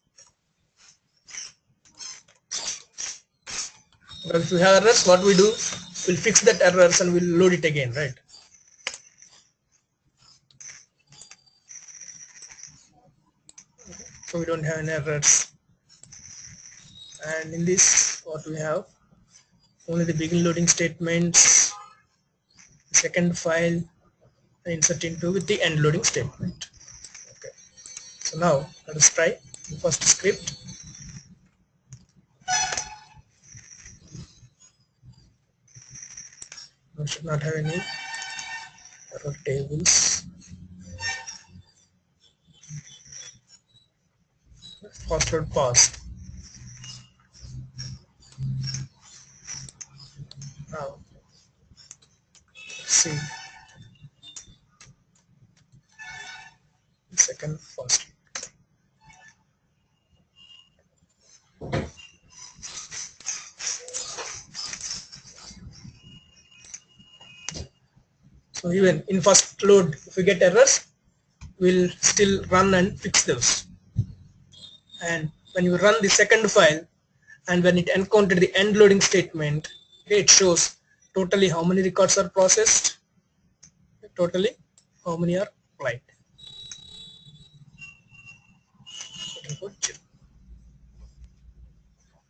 Because if we have errors, what we do, we'll fix that errors and we'll load it again, right? So we don't have any errors. And in this, what we have, only the begin loading statements, the second file, and insert into with the end loading statement. Okay. So now let us try the first script. We should not have any error tables. Fast load pass. Now let's see the second first. So even in first load, if we get errors, we'll still run and fix those. And when you run the second file, and when it encountered the end loading statement, okay, it shows totally how many records are processed, totally how many are applied.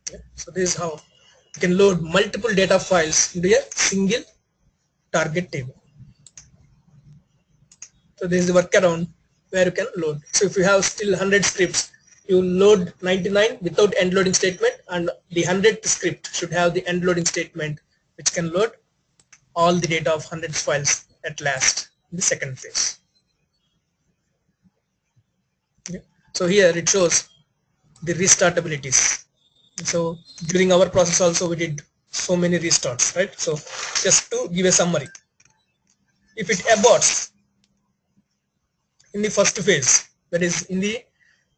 Okay, so this is how you can load multiple data files into a single target table. So this is the workaround where you can load. So if you have still 100 scripts, you load 99 without end loading statement, and the 100th script should have the end loading statement which can load all the data of 100 files at last in the second phase. Okay. So here it shows the restart abilities. So during our process also we did so many restarts, right? So just to give a summary, if it aborts in the first phase, that is in the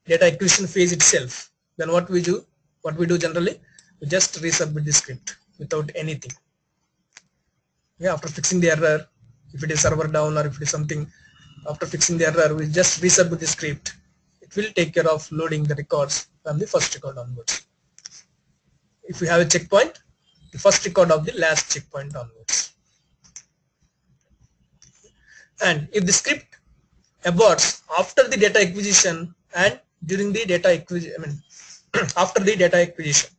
data acquisition phase itself, then what we do generally, we just resubmit the script without anything. Yeah, after fixing the error, if it is server down or if it is something, after fixing the error, we just resubmit the script. It will take care of loading the records from the first record onwards. If we have a checkpoint, the first record of the last checkpoint onwards. And if the script aborts after the data acquisition and during the data acquisition, after the data acquisition,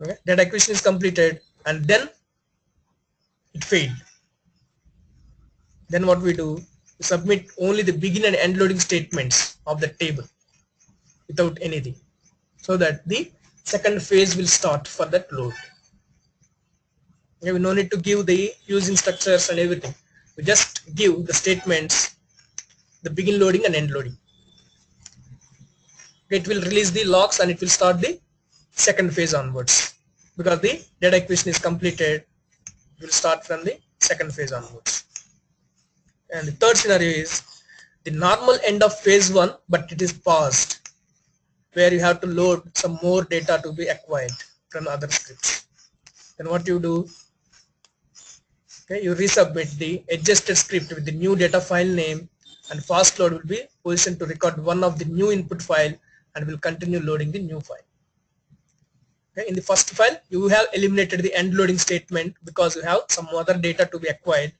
okay, data acquisition is completed and then it failed, then what we do, we submit only the begin and end loading statements of the table without anything, so that the second phase will start for that load. Okay, we no need to give the using structures and everything. We just give the statements, the begin loading and end loading. It will release the logs and it will start the second phase onwards. Because the data acquisition is completed, it will start from the second phase onwards. And the third scenario is the normal end of phase 1, but it is paused, where you have to load some more data to be acquired from other scripts. Then what you do, okay, you resubmit the adjusted script with the new data file name, and fast load will be positioned to record one of the new input file and will continue loading the new file. Okay, in the first file, you have eliminated the end loading statement because you have some other data to be acquired.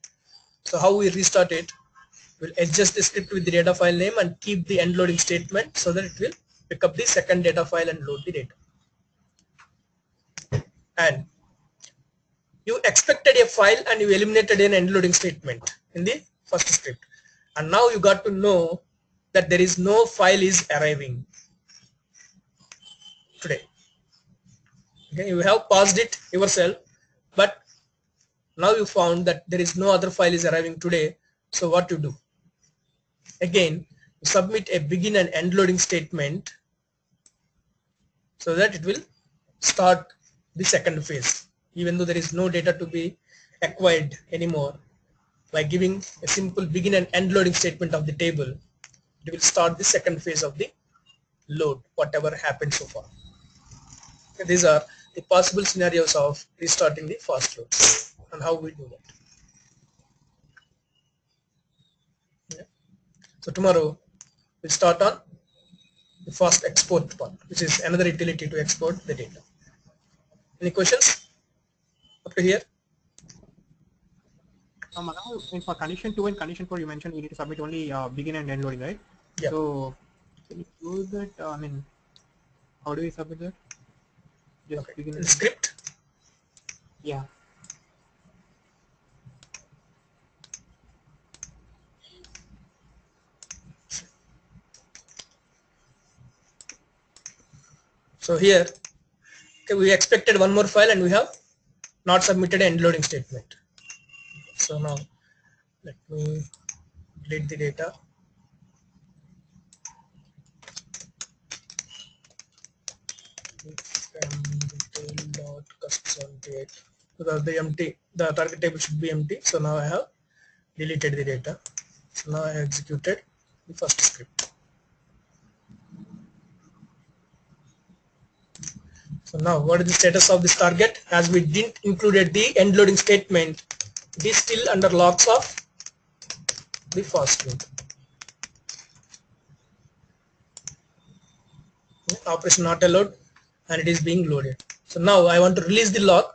So how we restart it, we'll adjust the script with the data file name and keep the end loading statement so that it will pick up the second data file and load the data. And you expected a file and you eliminated an end loading statement in the first script, and now you got to know that there is no file is arriving today. Okay, you have paused it yourself, but now you found that there is no other file is arriving today. So what you do? Again, submit a begin and end loading statement so that it will start the second phase, even though there is no data to be acquired anymore. By giving a simple begin and end loading statement of the table, it will start the second phase of the load, whatever happened so far. Okay, these are the possible scenarios of restarting the fast load and how we do that. Yeah. So tomorrow we'll start on the fast export part, which is another utility to export the data. Any questions up to here? For condition 2 and condition 4, you mentioned we need to submit only begin and end loading, right? Yeah. So can you use that? I mean, how do we submit that? Just Okay. begin In and the script, yeah. so here, okay, we expected one more file and we have not submitted an end loading statement. So now let me delete the data. Detail.custom78, because the target table should be empty. So now I have deleted the data. So now I have executed the first script. So now what is the status of this target? As we didn't included the end loading statement, it is still under logs of the fast load. Operation not allowed, and it is being loaded. So now I want to release the log.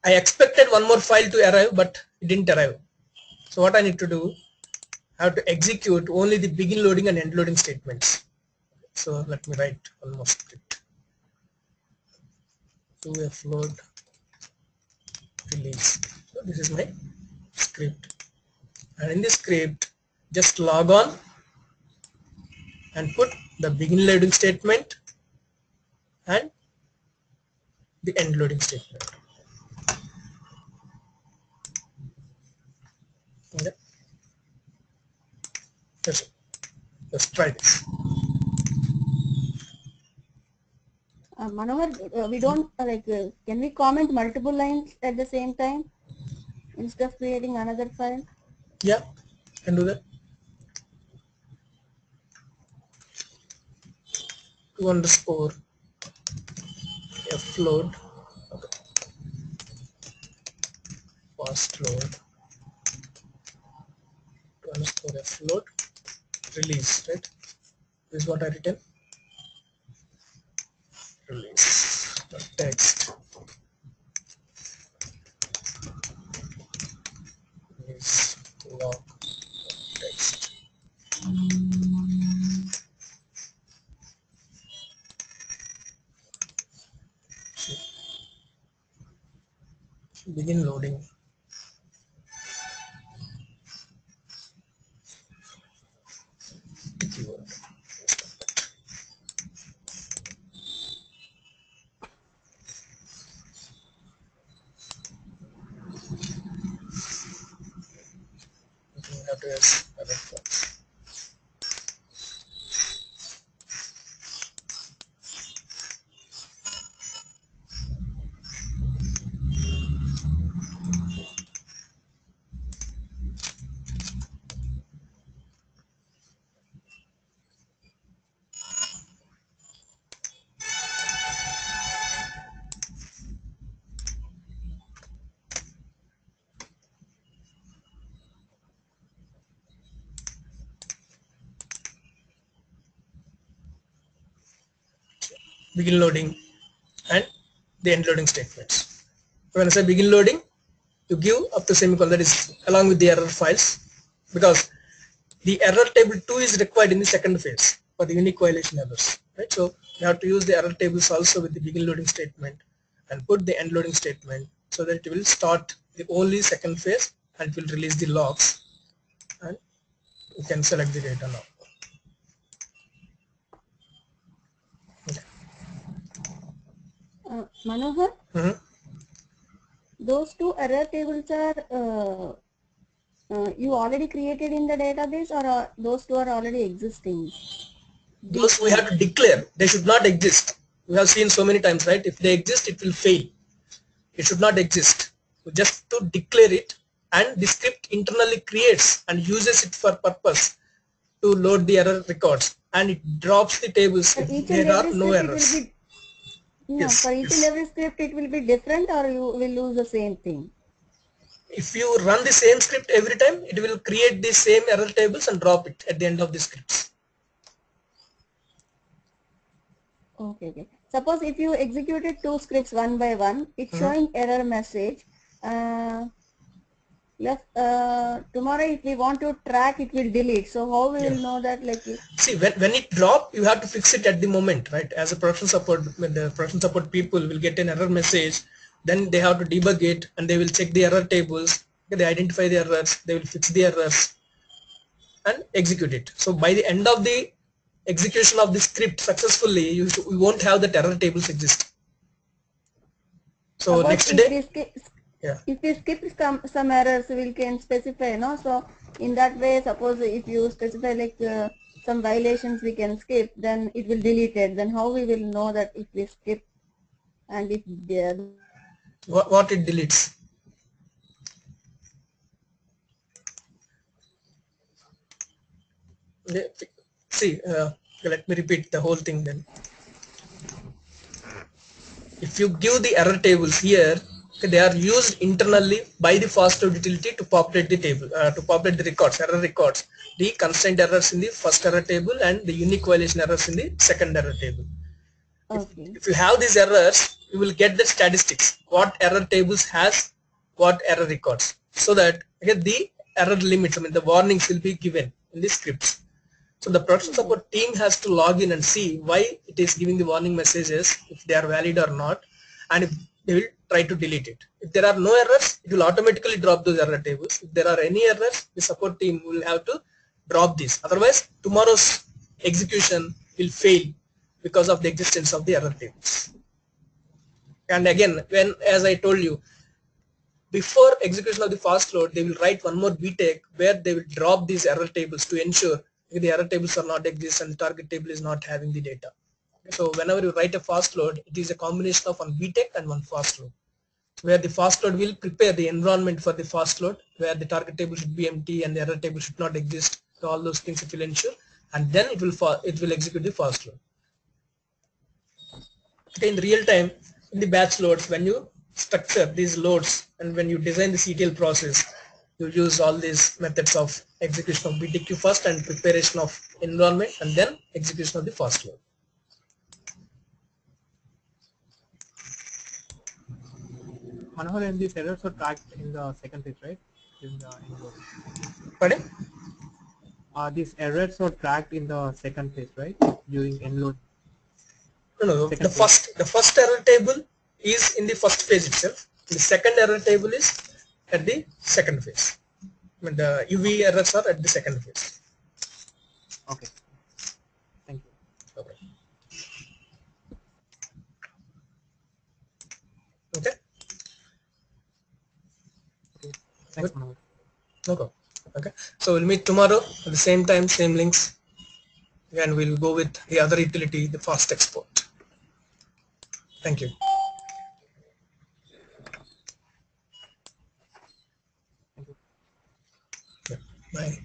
I expected one more file to arrive, but it didn't arrive. So what I need to do, I have to execute only the begin loading and end loading statements. So let me write one more script. To a float release. So this is my script, and in this script just log on and put the begin loading statement and the end loading statement. Okay. Let's try this. Manohar, we don't can we comment multiple lines at the same time instead of creating another file? Yeah, can do that. To underscore a float, okay, fast load, to underscore a float release, right? This is what I written. Release the text. Release log text. Begin loading. Keyword. We have to use other forms. Begin loading and the end loading statements. When I say begin loading, you give up to semicolon, that is along with the error files, because the error table 2 is required in the second phase for the unique violation errors, right? So you have to use the error tables also with the begin loading statement and put the end loading statement so that it will start the only second phase and it will release the logs, and you can select the data now. Okay. Manohar, Mm-hmm. those two error tables are you already created in the database, or those two are already existing? Those we have to declare. They should not exist. We have seen so many times, right? If they exist, it will fail. It should not exist. So just to declare it, and the script internally creates and uses it for purpose to load the error records, and it drops the tables For if each and there are every no script, it will errors. be, no, for Yes, each and yes. every script, it will be different, or you will use the same thing? If you run the same script every time, it will create the same error tables and drop it at the end of the scripts. Okay, okay. Suppose if you executed two scripts one by one, it's showing error message. Tomorrow if we want to track, it will delete. So how we Yeah. will know that, like? See, when it drop, you have to fix it at the moment, right? As a production support, when the production support people will get an error message, then they have to debug it and they will check the error tables. They identify the errors, they will fix the errors and execute it. So by the end of the execution of the script successfully, we won't have that error tables exist. So Suppose next if day, we skip, yeah. if we skip some errors, we can specify, no? So in that way, suppose if you specify like some violations we can skip, then it will delete it. Then how we will know that if we skip and if the What it deletes? Yeah, see, let me repeat the whole thing then. If you give the error tables here, okay, they are used internally by the fastload utility to populate the table, to populate the records, error records, the constraint errors in the first error table and the unique violation errors in the second error table. okay. If you have these errors, you will get the statistics, what error tables has what error records, so that again the error limits, I mean the warnings will be given in the scripts. So the production support team has to log in and see why it is giving the warning messages, if they are valid or not, and if they will try to delete it. If there are no errors, it will automatically drop those error tables. If there are any errors, the support team will have to drop these. Otherwise, tomorrow's execution will fail because of the existence of the error tables. And again, when, as I told you, before execution of the fast load, they will write one more BTEC where they will drop these error tables to ensure the error tables are not exist and the target table is not having the data. So whenever you write a fast load, it is a combination of one BTEC and one fast load, where the fast load will prepare the environment for the fast load, where the target table should be empty and the error table should not exist. So all those things it will ensure, and then it will execute the fast load. Okay, in real time, in the batch loads, when you structure these loads and when you design the CTL process, you use all these methods of execution of BTQ first and preparation of environment and then execution of the fast load. Manohar, and these errors are tracked in the second phase, right? In the end load. Pardon? These errors are tracked in the second phase, right? During end load. No, Second phase. the first error table is in the first phase itself. The second error table is at the second phase. I mean, the UV errors are at the second phase. Okay. Thank you. Okay. Okay. Okay. Thanks, Good. Manohar. Okay. Okay. So we'll meet tomorrow at the same time, same links, and we'll go with the other utility, the fast export. Thank you. Thank you. Yeah. Bye.